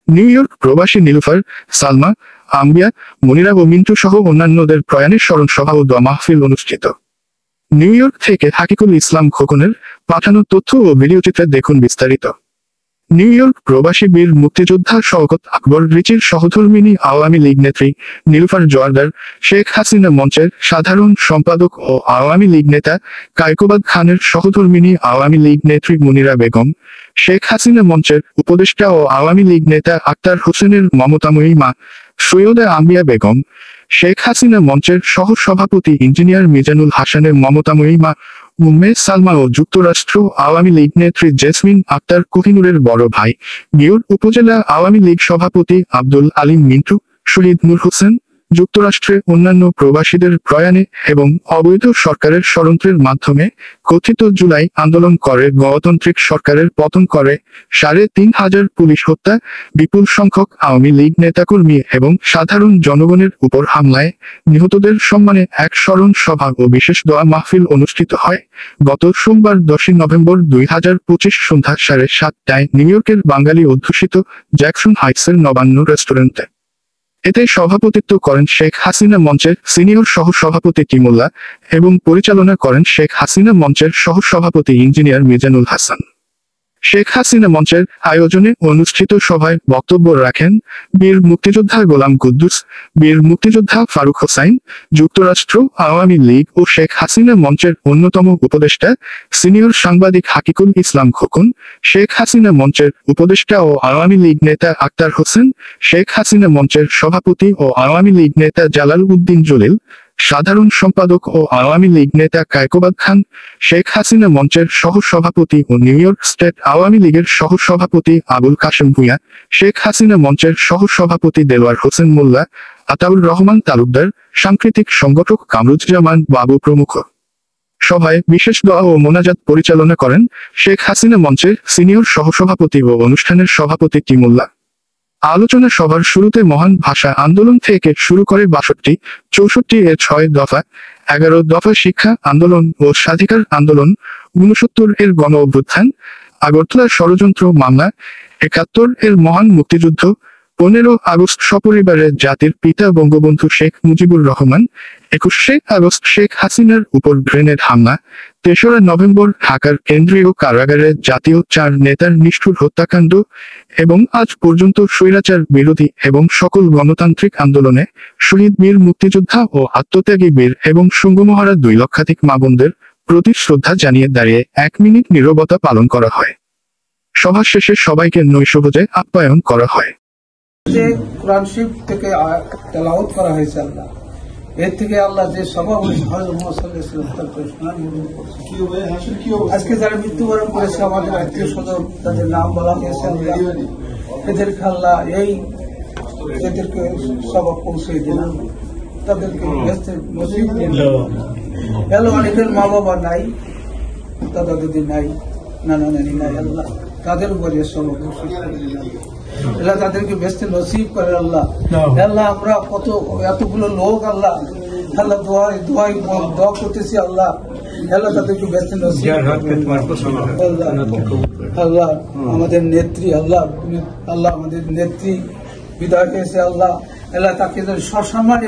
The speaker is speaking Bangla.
নিউ ইয়র্ক প্রবাসী নীলুফার, সালমা, আম্বিয়া, মনিরা ও মিন্টু সহ অন্যান্যদের প্রয়াণের স্মরণ সভা ও দোয়া মাহফিল অনুষ্ঠিত। নিউ ইয়র্ক থেকে হাকিকুল ইসলাম খোকনের পাঠানো তথ্য ও ভিডিওচিত্রে দেখুন বিস্তারিত। নিউ ইয়র্ক প্রবাসী বীর মুক্তিযোদ্ধা শওকত আকবর রিচির সহধর্মিণী আওয়ামী লীগ নেত্রী নীলুফার জোয়ারদার, শেখ হাসিনা মঞ্চের সাধারণ সম্পাদক ও আওয়ামী লীগ নেতা কায়কোবাদ খানের সহধর্মিণী আওয়ামী লীগ নেত্রী মুনিরা বেগম, শেখ হাসিনা মঞ্চের উপদেষ্টা ও আওয়ামী লীগ নেতা আক্তার হোসেনের মমতাময়ী মা সৈয়দা আম্বিয়া বেগম, শেখ হাসিনা মঞ্চের সহ সভাপতি ইঞ্জিনিয়ার মিজানুল হাসানের মমতাময়ী মা উম্মে সালমা ও যুক্তরাষ্ট্র আওয়ামী লীগ নেত্রী জেসমিন আক্তার কোহিনুরের বড় ভাই, গিয়র উপজেলা আওয়ামী লীগ সভাপতি আব্দুল আলিম মিন্টু, শহীদ নূর হোসেন, যুক্তরাষ্ট্রে অন্যান্য প্রবাসীদের প্রয়াণে এবং অবৈধ সরকারের ষড়যন্ত্রের মাধ্যমে কথিত জুলাই আন্দোলন করে গণতান্ত্রিক সরকারের পতন করে ৩,৫০০ পুলিশ হত্যা, বিপুল সংখ্যক আওয়ামী লীগ নেতাকর্মী এবং সাধারণ জনগণের উপর হামলায় নিহতদের সম্মানে এক স্মরণ সভা ও বিশেষ দোয়া মাহফিল অনুষ্ঠিত হয় গত সোমবার ১০ নভেম্বর ২০২৫ সন্ধ্যা ৭:৩০টায় নিউ ইয়র্কের বাঙালি অধ্যুষিত জ্যাকসন হাইটসের নবান্ন রেস্টুরেন্টে। এতে সভাপতিত্ব করেন শেখ হাসিনা মঞ্চের সিনিয়র সহ সভাপতি টিমুল্লাহ এবং পরিচালনা করেন শেখ হাসিনা মঞ্চের সহ সভাপতি ইঞ্জিনিয়ার মিজানুল হাসান। শেখ হাসিনা মঞ্চের আয়োজনে অনুষ্ঠিত সভায় বক্তব্য রাখেন বীর মুক্তিযোদ্ধা গোলাম কুদ্দুস, বীর মুক্তিযোদ্ধা ফারুক হোসাইন, যুক্তরাষ্ট্র আওয়ামী লীগ ও শেখ হাসিনা মঞ্চের অন্যতম উপদেষ্টা সিনিয়র সাংবাদিক হাকিকুল ইসলাম খোকন, শেখ হাসিনা মঞ্চের উপদেষ্টা ও আওয়ামী লীগ নেতা আক্তার হোসেন, শেখ হাসিনা মঞ্চের সভাপতি ও আওয়ামী লীগ নেতা জালাল উদ্দিন জলিল, সাধারণ সম্পাদক ও আওয়ামী লীগ নেতা কায়কোবাদ খান, শেখ হাসিনা মঞ্চের সহ সভাপতি ও নিউ ইয়র্ক স্টেট আওয়ামী লীগের সহ সভাপতি আবুল কাশেম ভূঁইয়া, শেখ হাসিনা মঞ্চের সহ সভাপতি দেলোয়ার হোসেন মোল্লা, আতাউর রহমান তালুকদার, সাংস্কৃতিক সংগঠক কামরুজ্জামান বাবু প্রমুখ। সভায় বিশেষ দোয়া ও মোনাজাত পরিচালনা করেন শেখ হাসিনা মঞ্চের সিনিয়র সহসভাপতি ও অনুষ্ঠানের সভাপতি টিমুল্লাহ। আলোচনা সভার শুরুতে মহান ভাষা আন্দোলন থেকে শুরু করে ৬২, ৬৪ এর ৬ দফা, ১১ দফা শিক্ষা আন্দোলন ও স্বাধিকার আন্দোলন, ৬৯ এর গণ অভ্যুত্থান, আগরতলা ষড়যন্ত্র মামলা, ৭১ এর মহান মুক্তিযুদ্ধ, ১৫ আগস্ট সপরিবারে জাতির পিতা বঙ্গবন্ধু শেখ মুজিবুর রহমান, ২১শে আগস্ট শেখ হাসিনার উপর গ্রেনেড হামলা, ৩রা নভেম্বর ঢাকার কেন্দ্রীয় কারাগারে জাতীয় ৪ নেতার নিষ্ঠুর হত্যাকাণ্ড এবং আজ পর্যন্ত স্বৈরাচার বিরোধী এবং সকল গণতান্ত্রিক আন্দোলনে শহীদ বীর মুক্তিযোদ্ধা ও আত্মত্যাগী বীর এবং সুঙ্গমহারা ২ লক্ষাধিক মা বোনদের প্রতি শ্রদ্ধা জানিয়ে দাঁড়িয়ে ১ মিনিট নীরবতা পালন করা হয়। সভা শেষে সবাইকে নৈশভোজে আপ্যায়ন করা হয়। কোরআন শরীফ থেকে তেলাওয়াত করা হয়েছে আল্লাহ, এর থেকে আল্লাহ যে সভা আজকে যারা মৃত্যুবরণ করেছে আমাদের আত্মীয় স্বজন, তাদের নাম বলা হয়েছে আল্লাহ, এদেরকে আল্লাহ এদেরকে সভা পৌঁছে দিন, তাদেরকে অনেকের মা বাবা নাই, দাদা দিদি নাই, নানা নানি নাই, আল্লাহ তাদের উপরে সভা পৌঁছে আল্লাহ তাদেরকে বেস্তে নসিব করে আল্লাহ। আল্লাহ আমরা এতগুলো লোক আল্লাহ আল্লাহ দোয়া করতেছি আল্লাহ, আল্লাহ তাদেরকে বেস্তে নসিব আল্লাহ। আমাদের নেত্রী আল্লাহ আমাদের নেত্রী বিদায় হয়েছে আল্লাহ, আল্লাহ তাকে সসম্মানে